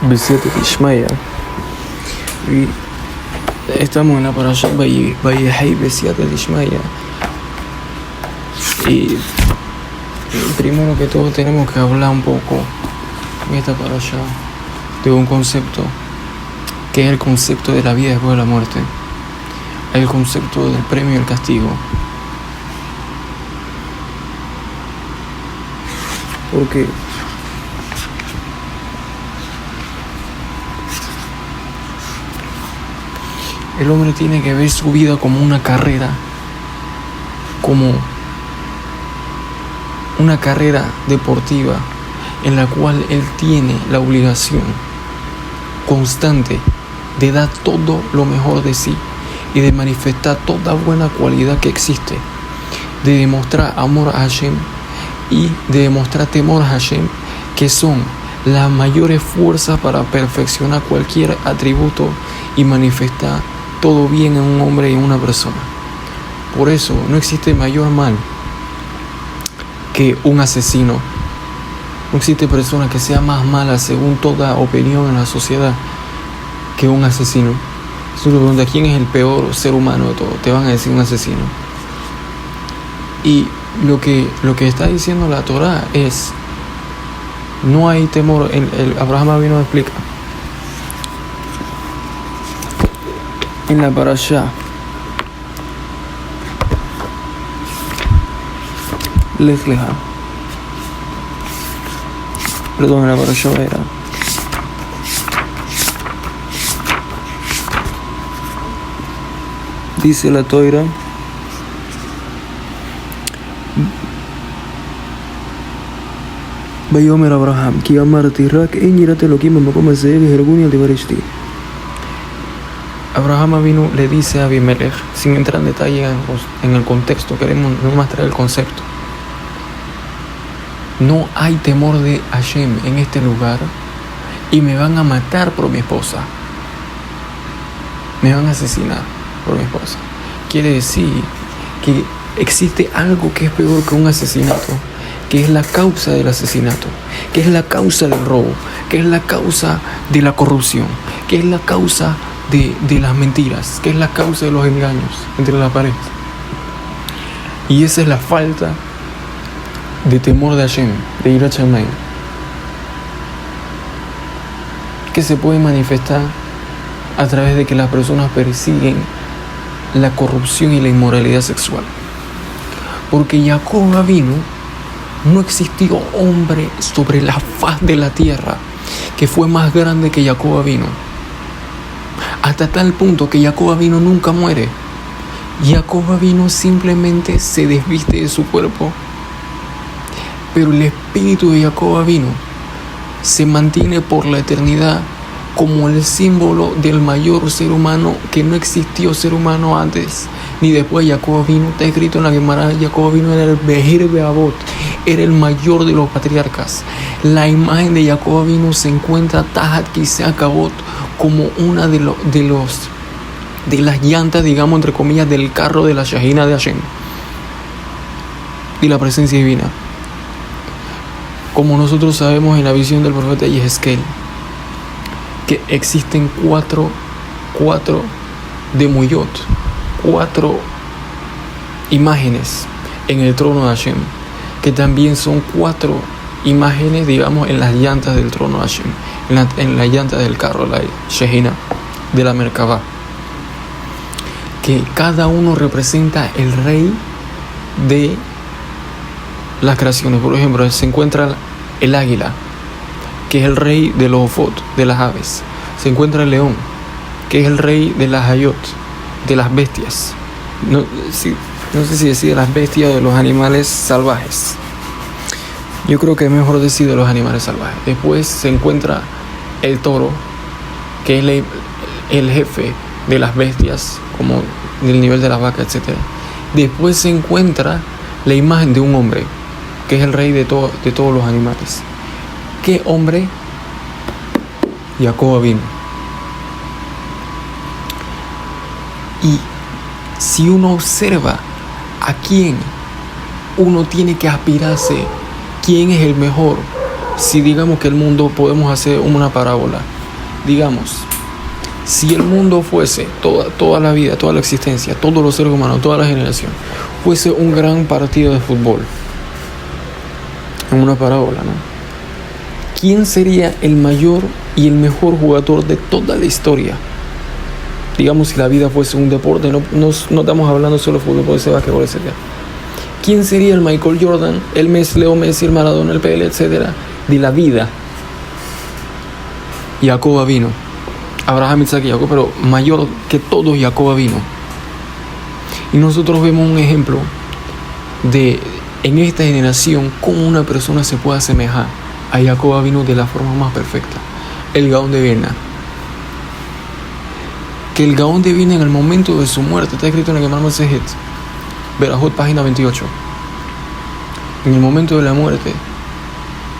Besiata Tishmaya. Y estamos en la parasha Vayehei Besiata Tishmaya. Y primero que todo tenemos que hablar un poco en esta parasha de un concepto que es el concepto de la vida después de la muerte, el concepto del premio y el castigo. Porque el hombre tiene que ver su vida como una carrera, como una carrera deportiva en la cual él tiene la obligación constante de dar todo lo mejor de sí y de manifestar toda buena cualidad que existe, de demostrar amor a Hashem y de demostrar temor a Hashem, que son las mayores fuerzas para perfeccionar cualquier atributo y manifestar todo bien en un hombre y en una persona. Por eso no existe mayor mal que un asesino. No existe persona que sea más mala según toda opinión en la sociedad que un asesino. Si uno pregunta quién es el peor ser humano de todo, te van a decir un asesino. Y lo que está diciendo la Torá es: no hay temor. Abraham Avinu explica en la parasha Lech Lecha, perdón, en la parasha era dice la Torá: Vayomer Abraham, ki amarti rak en yirat Elokim b'makom hazeh v'hirguni al devar eshti. Abraham Avinu le dice a Abimelech, sin entrar en detalle en el contexto, queremos nomás traer el concepto: no hay temor de Hashem en este lugar y me van a matar por mi esposa, me van a asesinar por mi esposa. Quiere decir que existe algo que es peor que un asesinato, que es la causa del asesinato, que es la causa del robo, que es la causa de la corrupción, que es la causa de las mentiras, que es la causa de los engaños entre las parejas. Y esa es la falta de temor de Hashem, de Yirat Shamayim, que se puede manifestar a través de que las personas persiguen la corrupción y la inmoralidad sexual. Porque Jacob Avinu, no existió hombre sobre la faz de la tierra que fue más grande que Jacob Avinu, hasta tal punto que Jacob Avinu nunca muere. Jacob Avinu simplemente se desviste de su cuerpo, pero el espíritu de Jacob Avinu se mantiene por la eternidad como el símbolo del mayor ser humano, que no existió ser humano antes ni después de Jacob Avinu. Está escrito en la Gemara: Jacob Avinu era el Behir Beavot, era el mayor de los patriarcas. La imagen de Jacob Avinu se encuentra Tahat Kisei Kabod, como una de las llantas, digamos entre comillas, del carro de la Shahina de Hashem y la presencia divina. Como nosotros sabemos en la visión del profeta Yehezkel, que existen cuatro demuyot, 4 imágenes en el trono de Hashem, que también son 4 imágenes, digamos, en las llantas del trono de Hashem, en la llanta del carro, la Shehina de la Merkabah, que cada uno representa el rey de las creaciones. Por ejemplo, se encuentra el águila, que es el rey de los ofot, de las aves. Se encuentra el león, que es el rey de las hayot, de las bestias. No sé si decir de las bestias o de los animales salvajes. Yo creo que es mejor decir de los animales salvajes. Después se encuentra el toro, que es el jefe de las bestias, como del nivel de la vaca, etc. Después se encuentra la imagen de un hombre, que es el rey de todos los animales. ¿Qué hombre? Jacob Avinu. Y si uno observa a quién uno tiene que aspirarse, quién es el mejor, si digamos que el mundo podemos hacer una parábola, digamos, si el mundo fuese toda la vida, toda la existencia, todos los seres humanos, toda la generación, fuese un gran partido de fútbol, en una parábola, ¿no? ¿Quién sería el mayor y el mejor jugador de toda la historia? Digamos, si la vida fuese un deporte, no estamos hablando solo de fútbol, puede ser básquetbol, etc. ¿Quién sería el Michael Jordan, el Leo Messi, el Maradona, el Pelé, etcétera, de la vida? Jacob vino. Abraham, Isaac y Jacob, pero mayor que todos, Jacob vino. Y nosotros vemos un ejemplo de, en esta generación, cómo una persona se puede asemejar a Jacob vino de la forma más perfecta. El Gaón de Vilna. Que el Gaón de Vilna, en el momento de su muerte, está escrito en el Gemara Masejet Berajot, página 28. En el momento de la muerte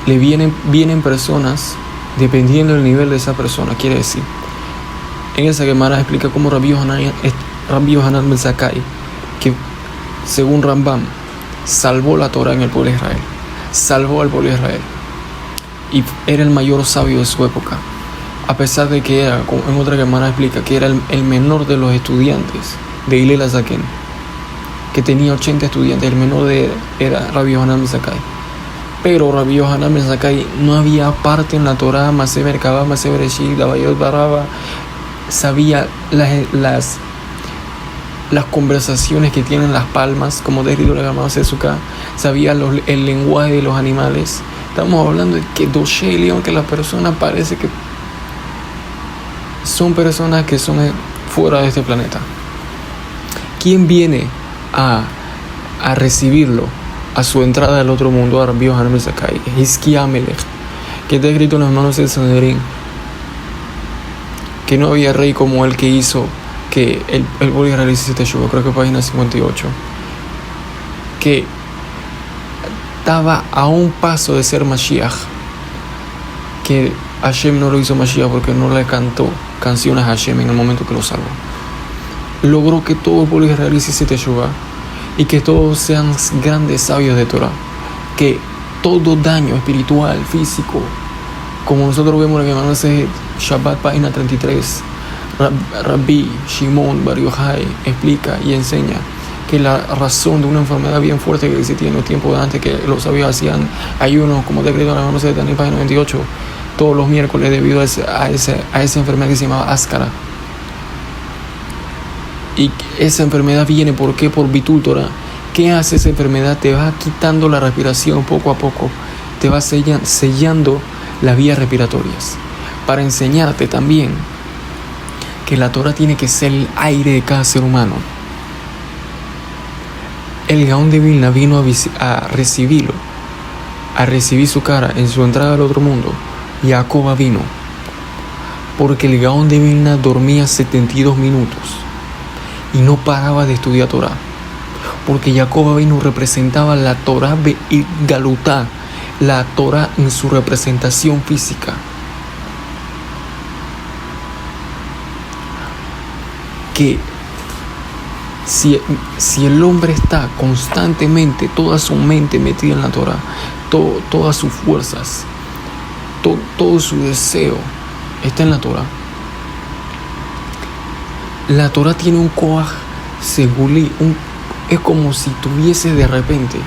le vienen personas dependiendo del nivel de esa persona. Quiere decir, en esa Gemara explica cómo Rabbi Yohanan ben Zakkai, que según Rambam salvó la Torah en el pueblo de Israel, salvó al pueblo de Israel y era el mayor sabio de su época, a pesar de que era, en otra Gemara explica que era el menor de los estudiantes de Hillel HaZaken, que tenía 80 estudiantes. El menor era Rabbi Yohanan ben Zakkai. Pero Rabbi Yohanan ben Zakkai no había parte en la Torah, Maseh Merkabah, Maseh Bereshit, Dabayot Baraba. Sabía las conversaciones que tienen las palmas, como descrito en la Gemara Sesuká. Sabía el lenguaje de los animales. Estamos hablando de que Doshe León, que las personas parece que son personas que son fuera de este planeta. ¿Quién viene a recibirlo a su entrada al otro mundo? A Rabbi Yohanan ben Zakkai, Hizkiah Melech, que está escrito en las manos del Sanedrín, que no había rey como él, que hizo que el pueblo israelí se teshuva, creo que página 58, que estaba a un paso de ser Mashiach, que Hashem no lo hizo Mashiach porque no le cantó canciones a Hashem en el momento que lo salvó. Logró que todo el pueblo israelí se teshuva y que todos sean grandes sabios de Torah, que todo daño espiritual, físico, como nosotros vemos en el Gemara Shabbat, página 33, Rabbi Shimon Bar Yochai explica y enseña que la razón de una enfermedad bien fuerte que existía en los tiempos de antes, que los sabios hacían ayunos, como está escrito en la Gemara de Daniel, página 28, todos los miércoles, debido a esa enfermedad que se llamaba Áscara. Y esa enfermedad viene, ¿por qué? Por Bitul Torah. ¿Qué hace esa enfermedad? Te va quitando la respiración poco a poco, te va sellando las vías respiratorias, para enseñarte también que la Torah tiene que ser el aire de cada ser humano. El Gaón de Vilna vino a recibirlo, a recibir su cara en su entrada al otro mundo. Jacob vino porque el Gaón de Vilna dormía 72 minutos y no paraba de estudiar Torah, porque Jacob vino representaba la Torah Galutá, la Torah en su representación física. Que si el hombre está constantemente, toda su mente metida en la Torah, todas sus fuerzas, todo su deseo está en la Torah. La Torah tiene un koach segulí, es como si tuviese de repente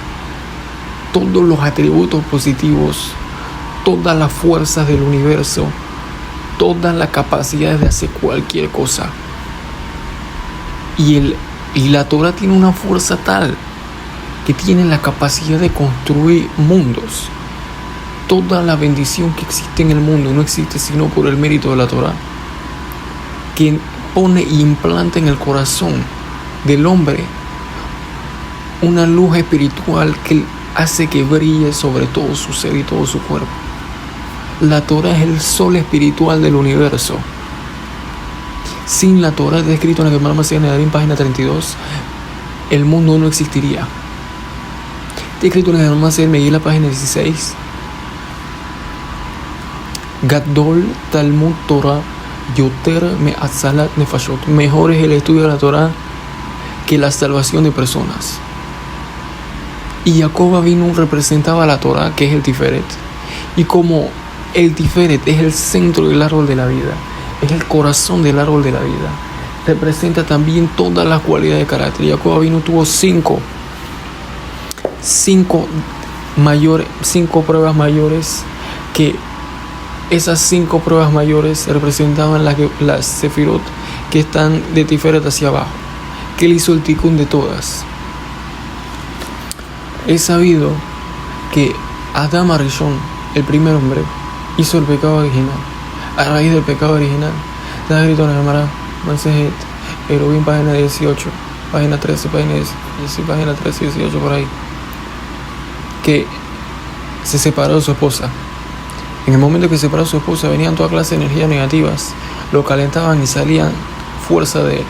todos los atributos positivos, todas las fuerzas del universo, todas las capacidades de hacer cualquier cosa. Y la Torah tiene una fuerza tal que tiene la capacidad de construir mundos. Toda la bendición que existe en el mundo no existe sino por el mérito de la Torah, que pone e implanta en el corazón del hombre una luz espiritual que hace que brille sobre todo su ser y todo su cuerpo. La Torah es el sol espiritual del universo. Sin la Torah, está escrito en la Gemara Maseh Nedarim, página 32, el mundo no existiría. Está escrito en la Gemara Maseh Megilá, página 16, Gadol Talmud Torah Yoter Me'atzalat Nefashot. Mejor es el estudio de la Torah que la salvación de personas. Y Jacob vino representaba la Torah, que es el Tiferet. Y como el Tiferet es el centro del árbol de la vida, es el corazón del árbol de la vida. Representa también todas las cualidades de carácter. Jacob Avinu tuvo cinco pruebas mayores, que esas 5 pruebas mayores representaban las sefirot que están de Tiferet hacia abajo, que él hizo el tikkun de todas. Es sabido que Adam Arishon, el primer hombre, hizo el pecado original. A raíz del pecado original, está escrito en la Gemara, Masejet Eruvin, página 18, página 13, página 13 y 18 por ahí, que se separó de su esposa. En el momento que se separó de su esposa, venían toda clase de energías negativas, lo calentaban y salían fuerza de él.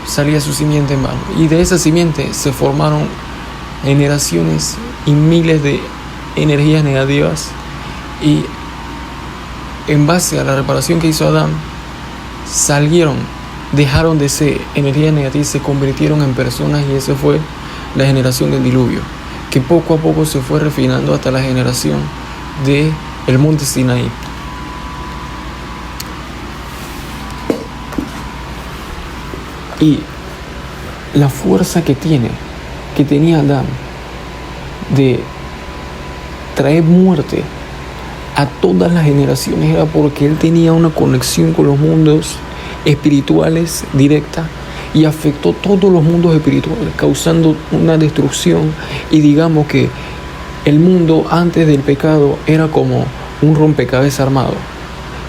Salía su simiente en mano. Y de esa simiente se formaron generaciones y miles de energías negativas. Y en base a la reparación que hizo Adán, dejaron de ser energías negativas y se convirtieron en personas, y esa fue la generación del diluvio, que poco a poco se fue refinando hasta la generación de el monte Sinaí. Y la fuerza que tenía Adán de traer muerte a todas las generaciones era porque él tenía una conexión con los mundos espirituales directa, y afectó todos los mundos espirituales, causando una destrucción. Y digamos que el mundo antes del pecado era como un rompecabezas armado.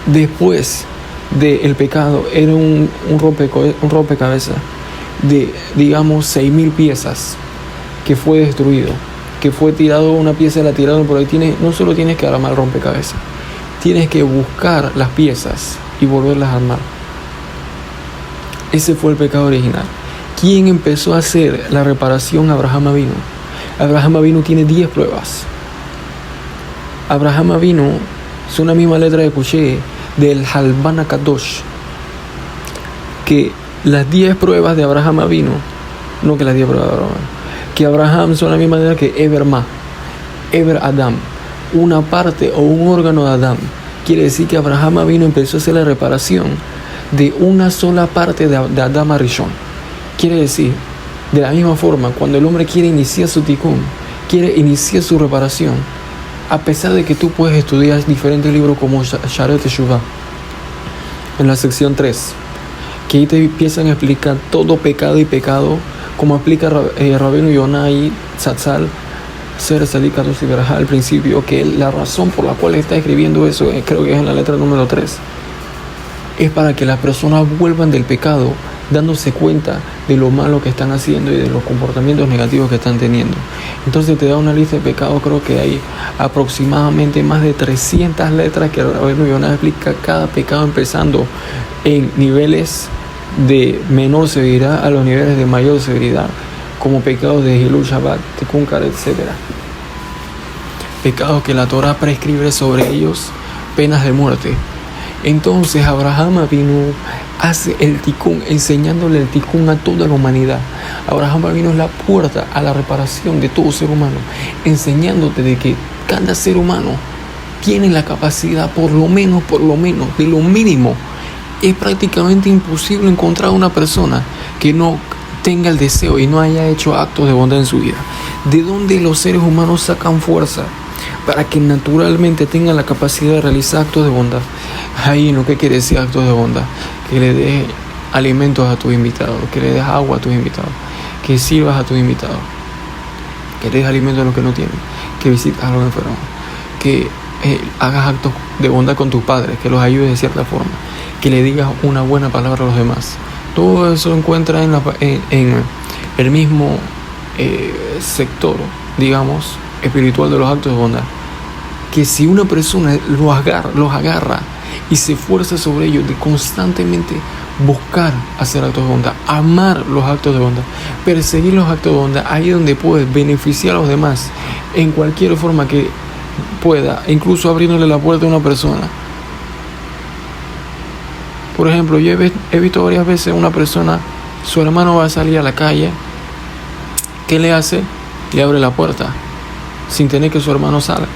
Después del pecado era un rompecabezas de, digamos, 6.000 piezas, que fue destruido, que fue tirado, una pieza la tiraron por ahí. No solo tienes que armar el rompecabezas, tienes que buscar las piezas y volverlas a armar. Ese fue el pecado original. ¿Quién empezó a hacer la reparación? Abraham Avinu. Abraham Avinu tiene 10 pruebas. Abraham Avinu es una misma letra de Kushé del Halban Kadosh, que las 10 pruebas de Abraham Avinu, no que las 10 pruebas de Abraham, que Abraham son la misma letra que Eber Adam, una parte o un órgano de Adam. Quiere decir que Abraham Avinu empezó a hacer la reparación de una sola parte de Adam Arishon. Quiere decir, de la misma forma, cuando el hombre quiere iniciar su tikkun, quiere iniciar su reparación, a pesar de que tú puedes estudiar diferentes libros como Sharet Teshuvah, en la sección 3, que ahí te empiezan a explicar todo pecado y pecado, como explica Rabbeinu Yonai Zatzal, Ser Sadik Kadosh y Berajá al principio, que la razón por la cual está escribiendo eso, creo que es en la letra número 3, es para que las personas vuelvan del pecado, dándose cuenta de lo malo que están haciendo y de los comportamientos negativos que están teniendo. Entonces te da una lista de pecados. Creo que hay aproximadamente más de 300 letras que Rabbeinu Yonah explica cada pecado, empezando en niveles de menor severidad a los niveles de mayor severidad, como pecados de Hilul Shabbat, Tikkun Karet, etc. Pecados que la Torah prescribe sobre ellos penas de muerte. Entonces Abraham Avinu hace el tikkun, enseñándole el tikkun a toda la humanidad. Abraham Avinu es la puerta a la reparación de todo ser humano, enseñándote de que cada ser humano tiene la capacidad, por lo menos, de lo mínimo. Es prácticamente imposible encontrar una persona que no tenga el deseo y no haya hecho actos de bondad en su vida. ¿De dónde los seres humanos sacan fuerza para que naturalmente tengan la capacidad de realizar actos de bondad? Ahí no, ¿qué quiere decir actos de bondad? Que le des alimentos a tus invitados, que le des agua a tus invitados, que sirvas a tus invitados, que le des alimentos a los que no tienen, que visites a los enfermos, que hagas actos de bondad con tus padres, que los ayudes de cierta forma, que le digas una buena palabra a los demás. Todo eso encuentra en el mismo sector, digamos, espiritual de los actos de bondad. Que si una persona los agarra y se esfuerza sobre ellos, de constantemente buscar hacer actos de bondad, amar los actos de bondad, perseguir los actos de bondad, ahí es donde puedes beneficiar a los demás en cualquier forma que pueda, incluso abriéndole la puerta a una persona. Por ejemplo, yo he visto varias veces una persona, su hermano va a salir a la calle, ¿qué le hace? Le abre la puerta, sin tener que su hermano salga.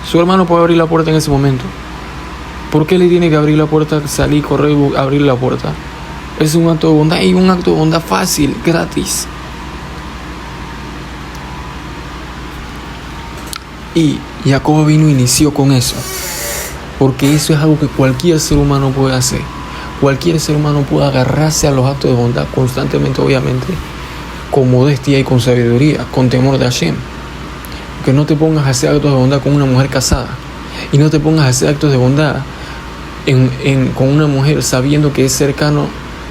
Su hermano puede abrir la puerta en ese momento. ¿Por qué le tiene que abrir la puerta, salir, correr, abrir la puerta? Es un acto de bondad, y un acto de bondad fácil, gratis. Y Jacob vino inició con eso, porque eso es algo que cualquier ser humano puede hacer. Cualquier ser humano puede agarrarse a los actos de bondad constantemente, obviamente, con modestia y con sabiduría, con temor de Hashem. Que no te pongas a hacer actos de bondad con una mujer casada, y no te pongas a hacer actos de bondad con una mujer sabiendo que es cercano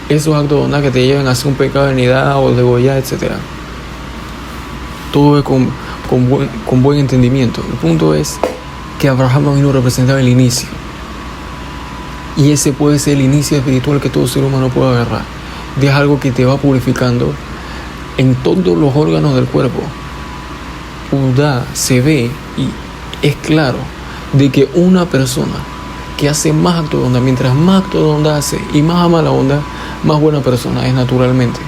esos actos de bondad que te llevan a hacer un pecado de nidad o de goya, etc. Todo es con buen entendimiento. El punto es que Abraham vino a representar el inicio, y ese puede ser el inicio espiritual que todo ser humano puede agarrar. Es algo que te va purificando en todos los órganos del cuerpo. Udá se ve y es claro de que una persona que hace más actos de bondad, mientras más actos de bondad hace y más ama la bondad, más buena persona es naturalmente.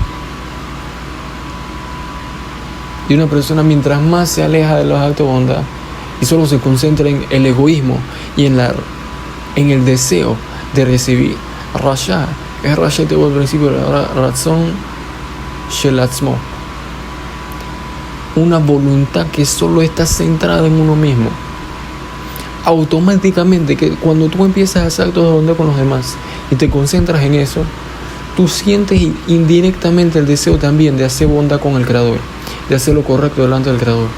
Y una persona, mientras más se aleja de los actos de bondad y solo se concentra en el egoísmo y en el deseo de recibir, Rasha, es Rasha, te voy al principio, Ratzon Shelatzmo, una voluntad que solo está centrada en uno mismo. Automáticamente, que cuando tú empiezas a hacer actos de bondad con los demás y te concentras en eso, tú sientes indirectamente el deseo también de hacer bondad con el Creador, de hacer lo correcto delante del Creador.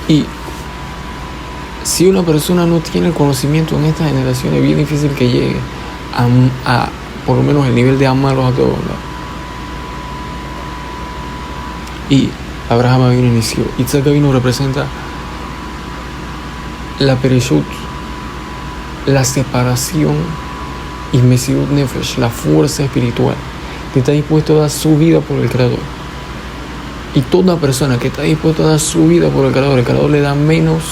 Y si una persona no tiene el conocimiento en esta generación, es bien difícil que llegue a por lo menos el nivel de amar los actos de bondad. Y Abraham vino inició. Yitzhak vino representa la pereshut, la separación, y Mesirut Nefesh, la fuerza espiritual, que está dispuesto a dar su vida por el Creador. Y toda persona que está dispuesta a dar su vida por el Creador le da menos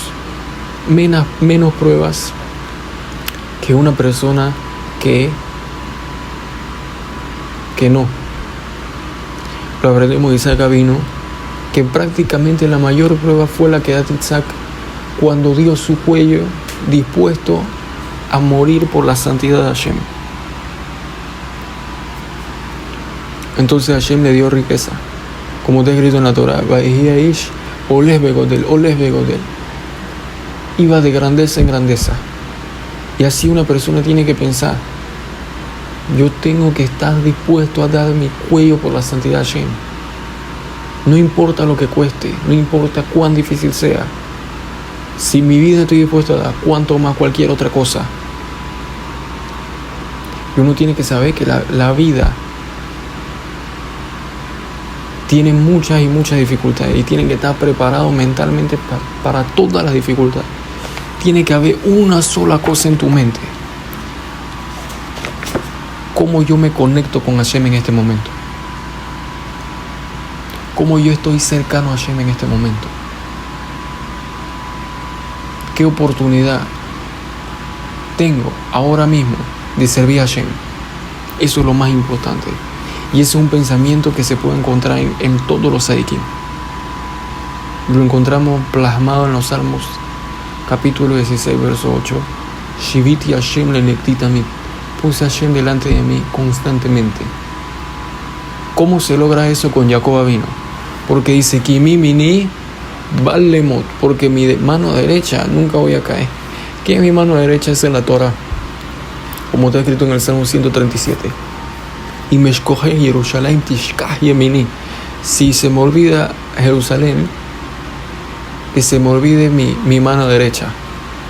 pruebas que una persona que no. Lo aprendemos de Isaac vino, que prácticamente la mayor prueba fue la que da Isaac cuando dio su cuello dispuesto a morir por la santidad de Hashem. Entonces Hashem le dio riqueza, como está escrito en la Torah, Oles Begodel, iba de grandeza en grandeza. Y así una persona tiene que pensar: yo tengo que estar dispuesto a dar mi cuello por la santidad de Hashem. No importa lo que cueste, no importa cuán difícil sea. Si mi vida estoy dispuesto a dar, cuanto más cualquier otra cosa. Y uno tiene que saber que la vida tiene muchas y muchas dificultades, y tienen que estar preparados mentalmente para todas las dificultades. Tiene que haber una sola cosa en tu mente: ¿cómo yo me conecto con Hashem en este momento? ¿Cómo yo estoy cercano a Hashem en este momento? ¿Qué oportunidad tengo ahora mismo de servir a Hashem? Eso es lo más importante. Y ese es un pensamiento que se puede encontrar en todos los Sadikim. Lo encontramos plasmado en los Salmos, capítulo 16, verso 8. Shiviti Hashem lenektitamit. Puse a Hashem delante de mí constantemente. ¿Cómo se logra eso con Jacob vino? Porque dice: Kimi mini balemot, porque mi mano derecha nunca voy a caer. ¿Qué es mi mano derecha? Es en la Torah, como está escrito en el Salmo 137. Y me escoge Jerusalén tishkah yemini. Si se me olvida Jerusalén, que se me olvide mi mano derecha.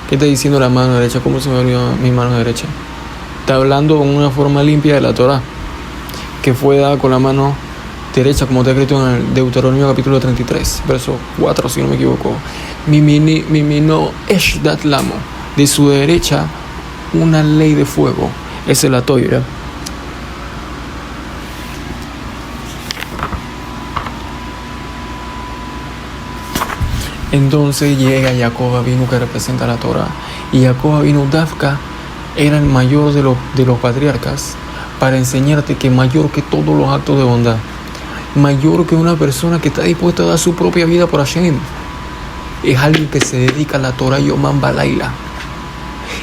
¿Qué está diciendo la mano derecha? ¿Cómo se me olvidó mi mano derecha? Está hablando con una forma limpia de la Torah, que fue dada con la mano derecha, como está escrito en el Deuteronomio capítulo 33, verso 4, si no me equivoco. Mimino eshdat lamo. De su derecha, una ley de fuego. Esa es la Torah. Entonces llega Jacob vino, que representa la Torah, y Jacob vino Dafka era el mayor de los patriarcas, para enseñarte que mayor que todos los actos de bondad, mayor que una persona que está dispuesta a dar su propia vida por Hashem, es alguien que se dedica a la Torah Yomam Balaila.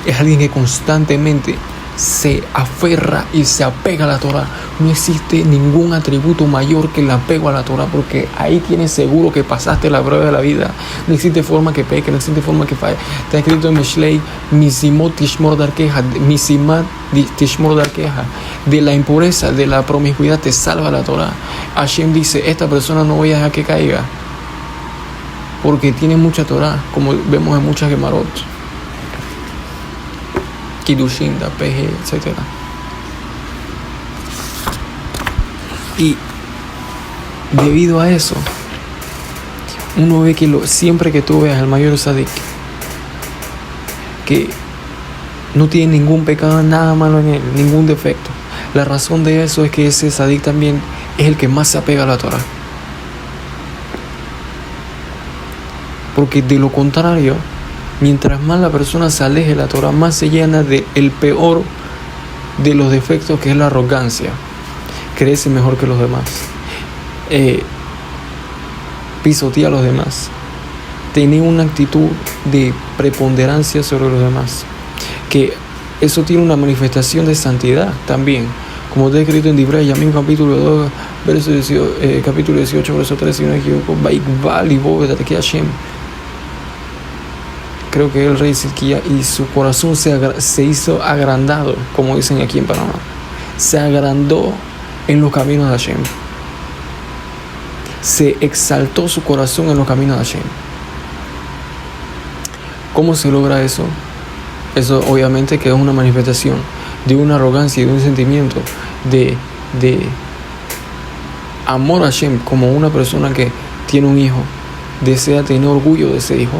Es alguien que constantemente se aferra y se apega a la Torah. No existe ningún atributo mayor que el apego a la Torah, porque ahí tienes seguro que pasaste la prueba de la vida. No existe forma que peque, no existe forma que falle. Está escrito en Mishlei, Misimot Tishmor Darkeja, Misimat Tishmor Darkeja. De la impureza, de la promiscuidad te salva la Torah. Hashem dice, esta persona no voy a dejar que caiga, porque tiene mucha Torah, como vemos en muchas Gemarot. Kiddushin, Peje, etc. Y debido a eso, uno ve que siempre que tú veas al mayor Sadik, que no tiene ningún pecado, nada malo en él, ningún defecto, la razón de eso es que ese Sadik también es el que más se apega a la Torah. Porque de lo contrario, mientras más la persona se aleje de la Torah, más se llena de el peor de los defectos, que es la arrogancia. Crece mejor que los demás. Pisotea a los demás. Tiene una actitud de preponderancia sobre los demás. Que eso tiene una manifestación de santidad también. Como está escrito en Divrei Yamim, capítulo 2, capítulo 18, verso 3, si no me equivoco. Creo que el rey Sidquía, y su corazón se hizo agrandado, como dicen aquí en Panamá. Se agrandó en los caminos de Hashem. Se exaltó su corazón en los caminos de Hashem. ¿Cómo se logra eso? Eso obviamente que es una manifestación de una arrogancia y de un sentimiento de amor a Hashem, como una persona que tiene un hijo, desea tener orgullo de ese hijo.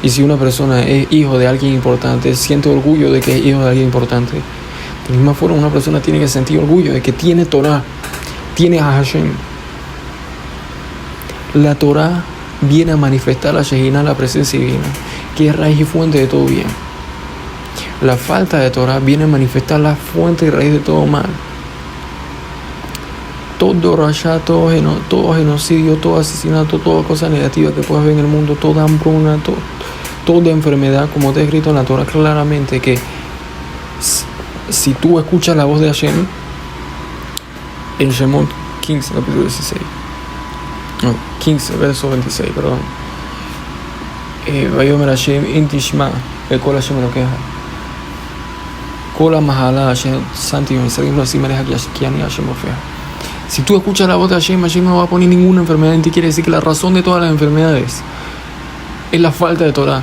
Y si una persona es hijo de alguien importante, siente orgullo de que es hijo de alguien importante. De la misma forma, una persona tiene que sentir orgullo de que tiene Torah, tiene a Hashem. La Torah viene a manifestar la Shejinah, la presencia divina, que es raíz y fuente de todo bien. La falta de Torah viene a manifestar la fuente y raíz de todo mal. Todo rasha, todo genocidio, todo asesinato, toda cosa negativa que puedas ver en el mundo, toda hambruna, toda enfermedad, como está escrito en la Torah claramente, que si tú escuchas la voz de Hashem, en Shemot 15, capítulo 16, no, 15, verso 26, perdón. Vayomer Hashem in tishma, kol Hashem lo queja. Kol mahala Hashem santi v'nisagim así maneja kiani Hashem ofeja. Si tú escuchas la voz de Hashem, Hashem no va a poner ninguna enfermedad en ti. Quiere decir que la razón de todas las enfermedades es la falta de Torah.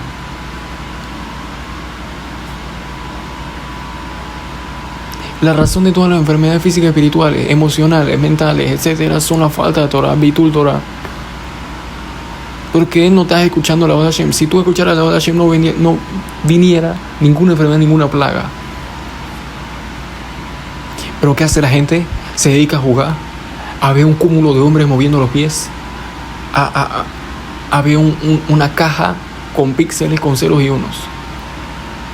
La razón de todas las enfermedades físicas, espirituales, emocionales, mentales, etcétera, son la falta de Torah, Bitul Torah. Porque no estás escuchando la voz de Hashem. Si tú escucharas la voz de Hashem, no viniera ninguna enfermedad, ninguna plaga. Pero ¿qué hace la gente? Se dedica a jugar, a ver un cúmulo de hombres moviendo los pies, a ver una caja con píxeles, con ceros y unos,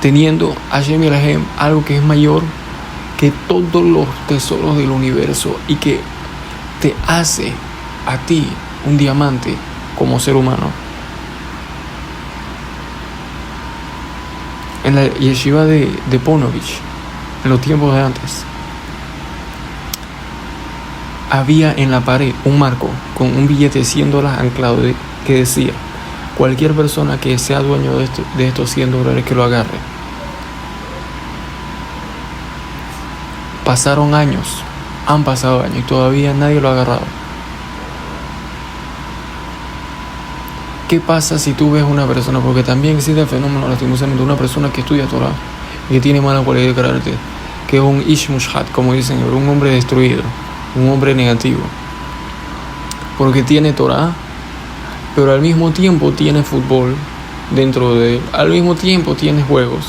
teniendo Hashem y el Hashem, algo que es mayor que todos los tesoros del universo y que te hace a ti un diamante como ser humano. En la yeshiva de Ponovich, en los tiempos de antes, había en la pared un marco con un billete de $100 anclado que decía: cualquier persona que sea dueño de estos $100 que lo agarre. Pasaron años, han pasado años y todavía nadie lo ha agarrado. ¿Qué pasa si tú ves una persona? Porque también existe el fenómeno, lastimosamente, de una persona que estudia Torah y que tiene mala cualidad de carácter, que es un ish mushat, como dicen, un hombre destruido, un hombre negativo, porque tiene Torah, pero al mismo tiempo tiene fútbol dentro de él, al mismo tiempo tiene juegos,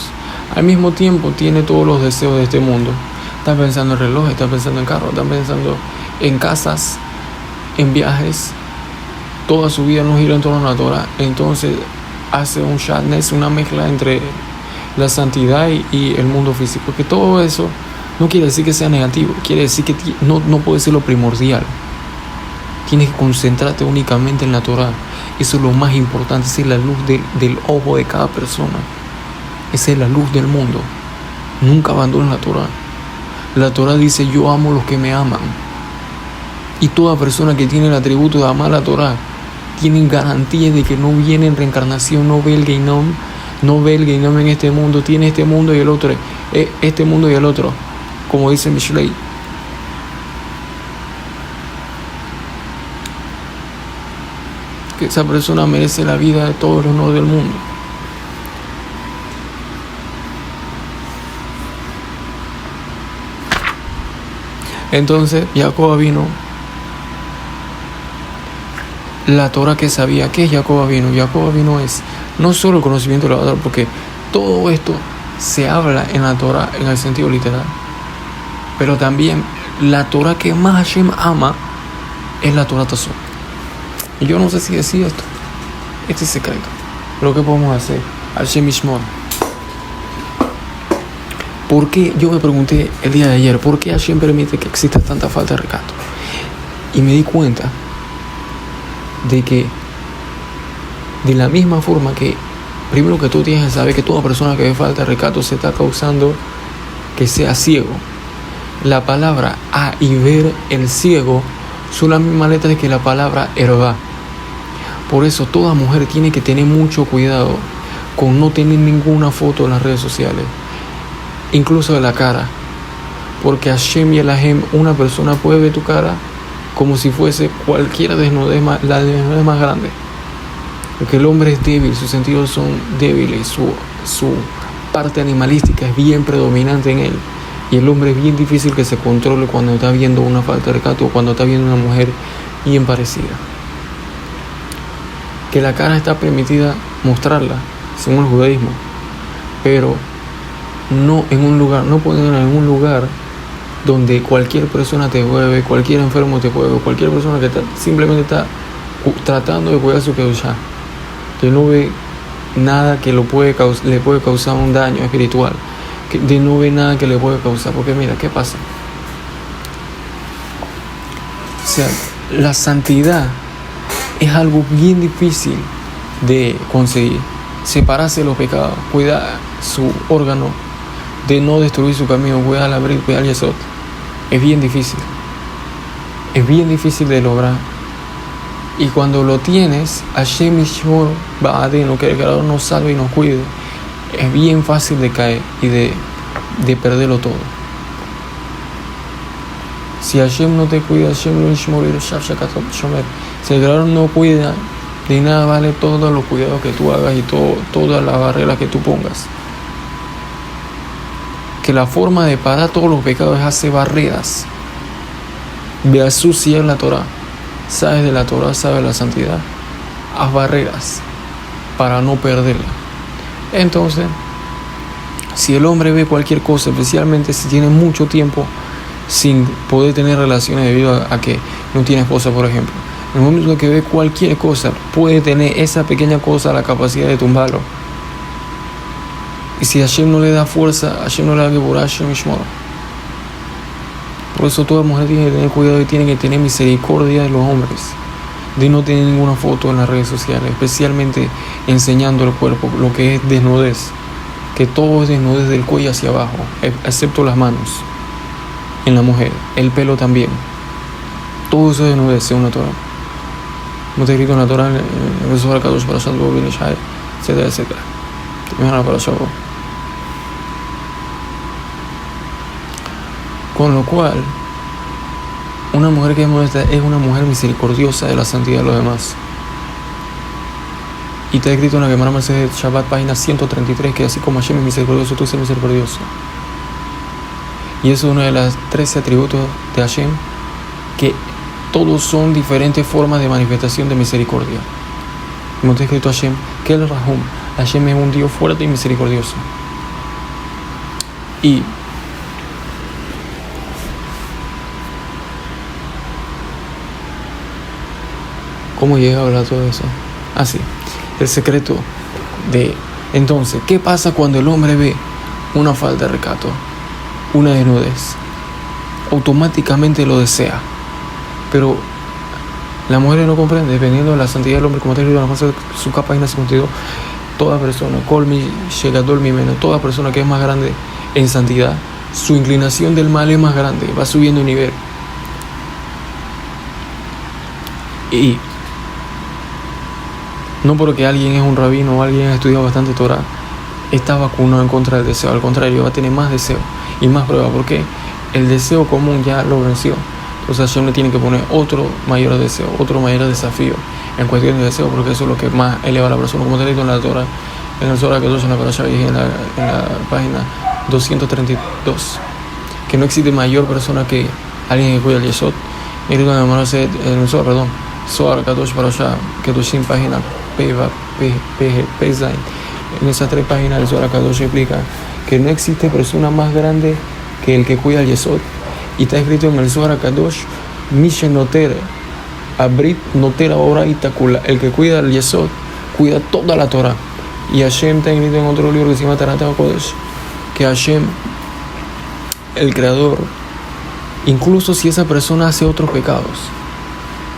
al mismo tiempo tiene todos los deseos de este mundo. Está pensando en relojes, está pensando en carros, está pensando en casas, en viajes. Toda su vida no gira en torno a la Torah. Entonces hace un shadness, una mezcla entre la santidad y el mundo físico. Que todo eso no quiere decir que sea negativo, quiere decir que no puede ser lo primordial. Tienes que concentrarte únicamente en la Torah. Eso es lo más importante. Esa es la luz del ojo de cada persona. Esa es la luz del mundo. Nunca abandones la Torah. La Torah dice: yo amo a los que me aman. Y toda persona que tiene el atributo de amar la Torah tienen garantía de que no viene en reencarnación, no ve el Geinom en este mundo, tiene este mundo y el otro, este mundo y el otro, como dice Mishlei. Que esa persona merece la vida de todo el honor del mundo. Entonces Jacob vino. La Torah que sabía. ¿Qué es Jacob vino? Jacob vino es no solo el conocimiento de la Torah, porque todo esto se habla en la Torah en el sentido literal, pero también la Torah que más Hashem ama es la Torah Tazón. Y yo no sé si decir esto. Este es secreto. Lo que podemos hacer. Hashem Ishmor. ¿Por qué? Yo me pregunté el día de ayer, ¿por qué Hashem permite que exista tanta falta de recato? Y me di cuenta de que de la misma forma que primero que tú tienes que saber que toda persona que ve falta de recato se está causando que sea ciego. La palabra a y ver, el ciego, son las mismas letras que la palabra herba. Por eso toda mujer tiene que tener mucho cuidado con no tener ninguna foto en las redes sociales, incluso de la cara, porque Hashem y Elahem, una persona puede ver tu cara como si fuese cualquier desnudez, la desnudez más grande, porque el hombre es débil, sus sentidos son débiles, su parte animalística es bien predominante en él, y el hombre es bien difícil que se controle cuando está viendo una falta de recato o cuando está viendo una mujer bien parecida. Que la cara está permitida mostrarla según el judaísmo, pero no en un lugar, no ponerla en un lugar donde cualquier persona te puede ver, cualquier enfermo te puede ver, cualquier persona que simplemente está tratando de cuidar su kedushá, que no ve nada que le puede causar un daño espiritual, que no ve nada que le puede causar, porque mira, ¿qué pasa? O sea, la santidad es algo bien difícil de conseguir. Separarse de los pecados, cuidar su órgano, de no destruir su camino, cuidar la brit, cuidar el yesod. Es bien difícil. Es bien difícil de lograr. Y cuando lo tienes, Hashem Yishmor Ba'adenu, que el Creador nos salve y nos cuide, es bien fácil de caer y de perderlo todo. Si Hashem no te cuida, Hashem lo Yishmor Shomer. Si el Creador no cuida, de nada vale todos los cuidados que tú hagas y todas las barreras que tú pongas. Que la forma de parar todos los pecados es hacer barreras. Ve a suciar la Torah. Sabes de la Torah, sabes de la santidad. Haz barreras para no perderla. Entonces, si el hombre ve cualquier cosa, especialmente si tiene mucho tiempo sin poder tener relaciones debido a que no tiene esposa, por ejemplo, en el momento que ve cualquier cosa, puede tener esa pequeña cosa la capacidad de tumbarlo. Y si Hashem no le da fuerza, Hashem no le da que por Hashem Yishmor. Por eso toda mujer tiene que tener cuidado y tiene que tener misericordia de los hombres, de no tener ninguna foto en las redes sociales, especialmente enseñando el cuerpo, lo que es desnudez, que todo es desnudez del cuello hacia abajo, excepto las manos en la mujer, el pelo también, todo eso es desnudez según la Torah. Como está escrito en la Torah, en el Zohar Kadosh, para Shat Bo, etcétera, etcétera. Con lo cual, una mujer que es modesta es una mujer misericordiosa de la santidad de los demás. Y está escrito en la Gemara Mercedes Shabbat, página 133, que así como Hashem es misericordioso, tú seas misericordioso. Y eso es uno de los 13 atributos de Hashem, que todos son diferentes formas de manifestación de misericordia. Como está escrito Hashem, que el Rahum, Hashem es un Dios fuerte y misericordioso. Y ¿cómo llega a hablar todo eso? Así, el secreto de... Entonces, ¿qué pasa cuando el hombre ve una falta de recato, una desnudez? Automáticamente lo desea. Pero La mujer no comprende, dependiendo de la santidad del hombre, como te digo en la su página 52, toda persona, colmi, llegador mi menos, toda persona que es más grande en santidad, su inclinación del mal es más grande, va subiendo de nivel. Y no porque alguien es un rabino o alguien ha estudiado bastante Torah, está vacunado en contra del deseo. Al contrario, va a tener más deseo y más prueba, porque el deseo común ya lo venció. Entonces Hashem le tiene que poner otro mayor deseo, otro mayor desafío en cuestión de deseo, porque eso es lo que más eleva a la persona. Como te digo en la Torah, en el Zohar Kadosh, en la Parashá, y en la página 232, que no existe mayor persona que alguien que cuida el Yesod. En el Zohar, perdón, Zohar Kadosh Parashá, Kedoshim, página P-Zain. En esas 3 páginas del Zohar Kadosh explica que no existe persona más grande que el que cuida el Yesod. Y está escrito en el Zohar Kadosh, Mishe Noter, Abrit Noter ahora Itakula, el que cuida el Yesod, cuida toda la Torah. Y Hashem está escrito en otro libro que se llama Tarat HaKodesh, que Hashem, el Creador, incluso si esa persona hace otros pecados,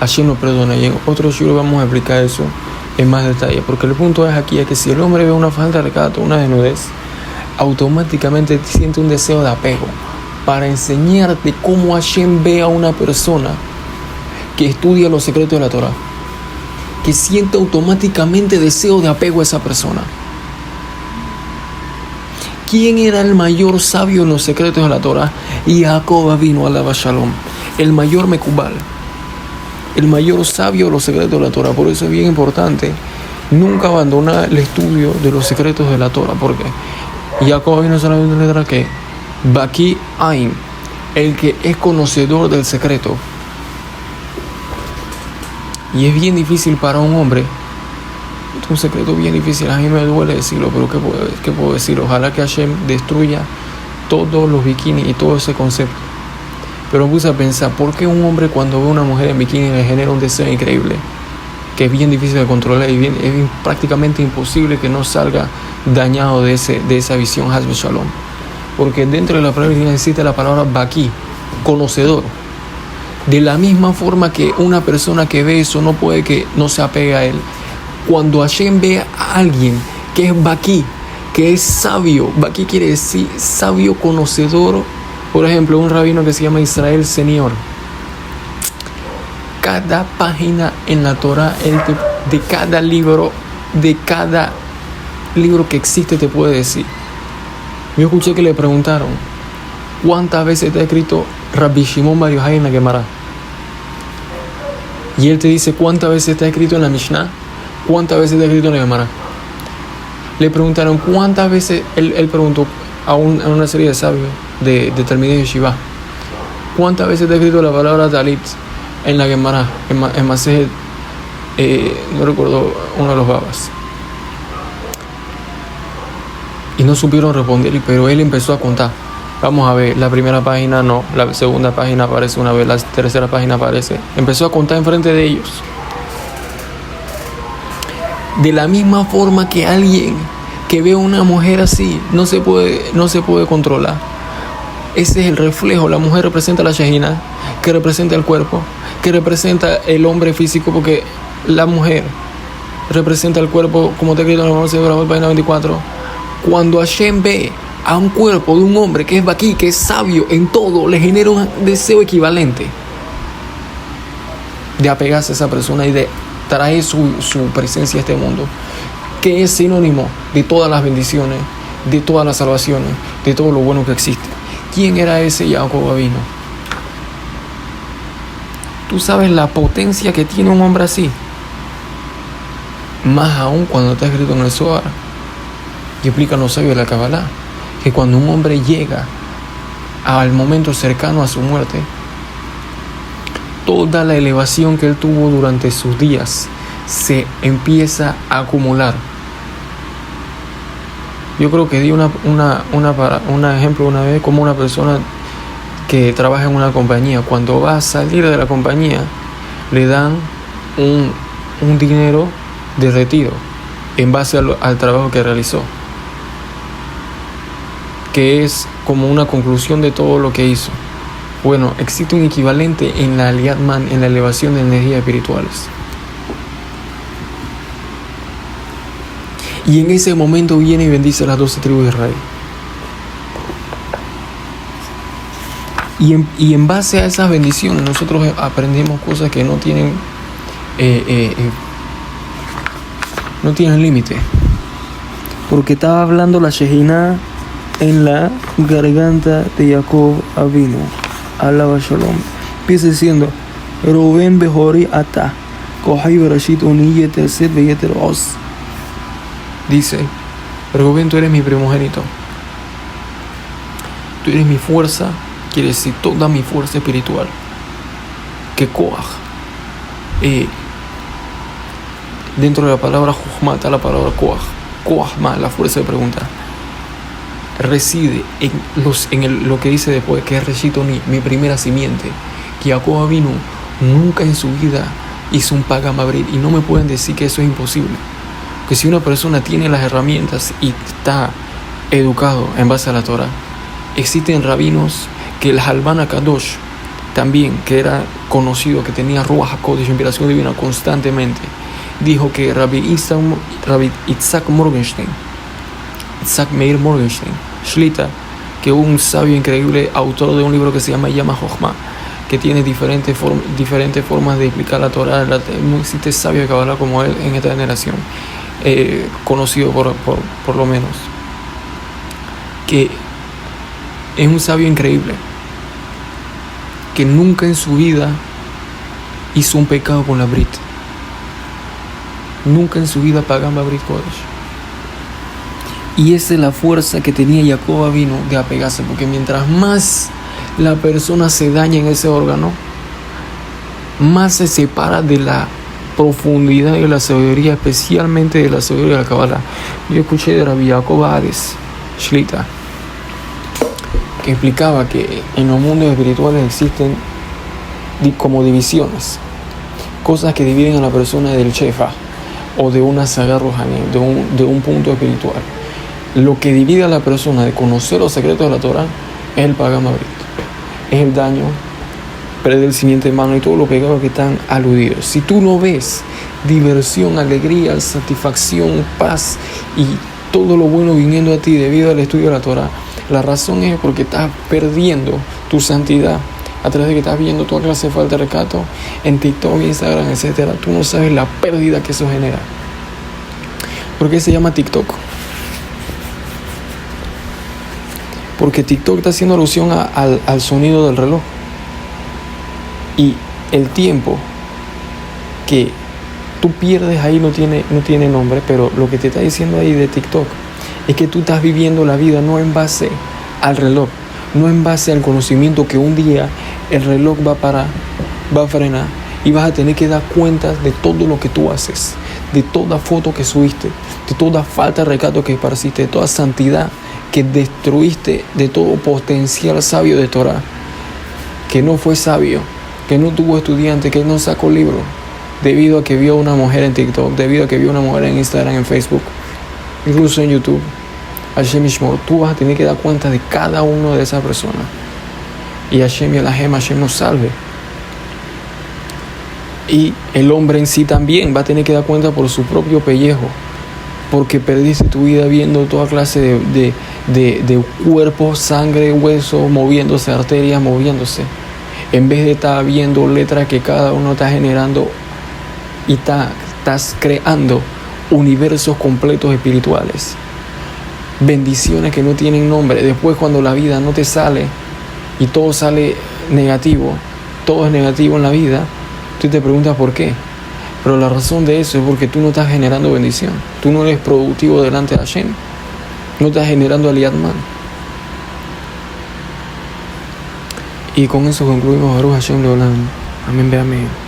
Hashem lo perdona. Y en otro libro vamos a explicar eso en más detalle, porque el punto es aquí, es que si el hombre ve una falta de recato, una desnudez, automáticamente siente un deseo de apego, para enseñarte cómo Hashem ve a una persona que estudia los secretos de la Torah, que siente automáticamente deseo de apego a esa persona. ¿Quién era el mayor sabio en los secretos de la Torah? Jacob vino alaba Shalom, el mayor Mekubal, el mayor sabio de los secretos de la Torah. Por eso es bien importante nunca abandonar el estudio de los secretos de la Torah, porque Jacob vino solamente en letra que Baki Ain, el que es conocedor del secreto. Y es bien difícil para un hombre, es un secreto bien difícil, a mí me duele decirlo, pero ¿qué puedo decir? Ojalá que Hashem destruya todos los bikinis y todo ese concepto. Pero me puse a pensar, ¿por qué un hombre cuando ve a una mujer en bikini le genera un deseo increíble? Que es bien difícil de controlar y es prácticamente imposible que no salga dañado de esa visión Hasbe Shalom. Porque dentro de la palabra existe la palabra Baki, conocedor. De la misma forma que una persona que ve eso no puede que no se apegue a él. Cuando Hashem ve a alguien que es Baki, que es sabio, Baki quiere decir sabio, conocedor. Por ejemplo, un rabino que se llama Israel Señor. Cada página en la Torah, de cada libro que existe te puede decir. Yo escuché que le preguntaron ¿cuántas veces está escrito Rabbi Shimon Bar Yochai en la Gemara? Y él te dice ¿cuántas veces está escrito en la Mishnah? ¿Cuántas veces está escrito en la Gemara? Le preguntaron ¿cuántas veces? Él preguntó a una serie de sabios de Talmidei Yeshiva, ¿cuántas veces está escrito la palabra Talit en la Gemara? En Masejet, no recuerdo, uno de los babas. Y no supieron responder, pero él empezó a contar. Vamos a ver, la primera página no, la segunda página aparece una vez, la tercera página aparece. Empezó a contar enfrente de ellos. De la misma forma que alguien que ve a una mujer así no se puede controlar. Ese es el reflejo. La mujer representa la Shejina, que representa el cuerpo, que representa el hombre físico, porque la mujer representa el cuerpo, como te he escrito en la página 24. Cuando Hashem ve a un cuerpo de un hombre que es Baki, que es sabio en todo, le genera un deseo equivalente de apegarse a esa persona y de traer su presencia a este mundo, que es sinónimo de todas las bendiciones, de todas las salvaciones, de todo lo bueno que existe. ¿Quién era ese Jacob Avino? ¿Tú sabes la potencia que tiene un hombre así? Más aún cuando está escrito en el Zohar, y explican los sabios de la Kabbalah, que cuando un hombre llega al momento cercano a su muerte, toda la elevación que él tuvo durante sus días se empieza a acumular. Yo creo que di un ejemplo una vez, como una persona que trabaja en una compañía, cuando va a salir de la compañía, le dan un dinero de retiro en base al trabajo que realizó, que es como una conclusión de todo lo que hizo. Bueno, existe un equivalente en la Aliyat Man, en la elevación de energías espirituales. Y en ese momento viene y bendice a las 12 tribus de Israel. Y en base a esas bendiciones nosotros aprendemos cosas que no tienen límite. Porque estaba hablando la Shejina en la garganta de Jacob Avinu. Alaba Shalom. Empieza diciendo: Rubén Behori Ata, Kohai Berashit Uniyet el Set Veyeter Os. Dice: Rubén, tú eres mi primogénito. Tú eres mi fuerza, quiere decir toda mi fuerza espiritual. Que Koach. Dentro de la palabra Jochma está la palabra Koach. Koachma, la fuerza de preguntar. Reside en lo que dice después, que es Reshitoni, mi primera simiente. Que Jacob vino, nunca en su vida hizo un Pagamabrit, y no me pueden decir que eso es imposible. Que si una persona tiene las herramientas y está educado en base a la Torah, existen rabinos que el Halban HaKadosh también, que era conocido, que tenía Ruach HaKodesh, inspiración divina constantemente, dijo que Rabbi Itzhak Meir Morgenstein, Shlita, que es un sabio increíble, autor de un libro que se llama Yama Jochma, que tiene diferentes formas de explicar la Torah. No existe sabio de Kabbalah como él en esta generación, conocido por lo menos, que es un sabio increíble, que nunca en su vida hizo un pecado con la Brit. Nunca en su vida pagaba Brit Kodesh. Y esa es la fuerza que tenía Jacob Avinu de apegarse, porque mientras más la persona se daña en ese órgano, más se separa de la profundidad y de la sabiduría, especialmente de la sabiduría de la Kabbalah. Yo escuché de Rabbi Jacob Hades Shlita, que explicaba que en los mundos espirituales existen como divisiones, cosas que dividen a la persona del Shefa o de una saga rohani, de un punto espiritual. Lo que divide a la persona de conocer los secretos de la Torah es el Pagamabrit, es el daño, perder el simiente de mano y todos los pecados que están aludidos. Si tú no ves diversión, alegría, satisfacción, paz y todo lo bueno viniendo a ti debido al estudio de la Torah, la razón es porque estás perdiendo tu santidad a través de que estás viendo toda clase de falta de recato en TikTok, Instagram, etc. Tú no sabes la pérdida que eso genera. ¿Por qué se llama TikTok? Porque TikTok está haciendo alusión al sonido del reloj. Y el tiempo que tú pierdes ahí no tiene nombre, pero lo que te está diciendo ahí de TikTok es que tú estás viviendo la vida no en base al reloj, no en base al conocimiento que un día el reloj va a frenar y vas a tener que dar cuenta de todo lo que tú haces, de toda foto que subiste, de toda falta de recato que esparciste, de toda santidad que destruiste, de todo potencial sabio de Torah, que no fue sabio, que no tuvo estudiante, que no sacó libro, debido a que vio una mujer en TikTok, debido a que vio una mujer en Instagram, en Facebook, incluso en YouTube. Hashem Yishmor, tú vas a tener que dar cuenta de cada uno de esas personas. Y Hashem y Alahem, Hashem nos salve. Y el hombre en sí también va a tener que dar cuenta por su propio pellejo, porque perdiste tu vida viendo toda clase de cuerpos, sangre, huesos moviéndose, arterias moviéndose, en vez de estar viendo letras que cada uno está generando y estás creando universos completos espirituales, bendiciones que no tienen nombre. Después, cuando la vida no te sale y todo sale negativo, todo es negativo en la vida, tú te preguntas por qué. Pero la razón de eso es porque tú no estás generando bendición. Tú no eres productivo delante de Hashem. No estás generando Aliyat Man. Y con eso concluimos. Baruch Hashem Leolam. Amén, amén.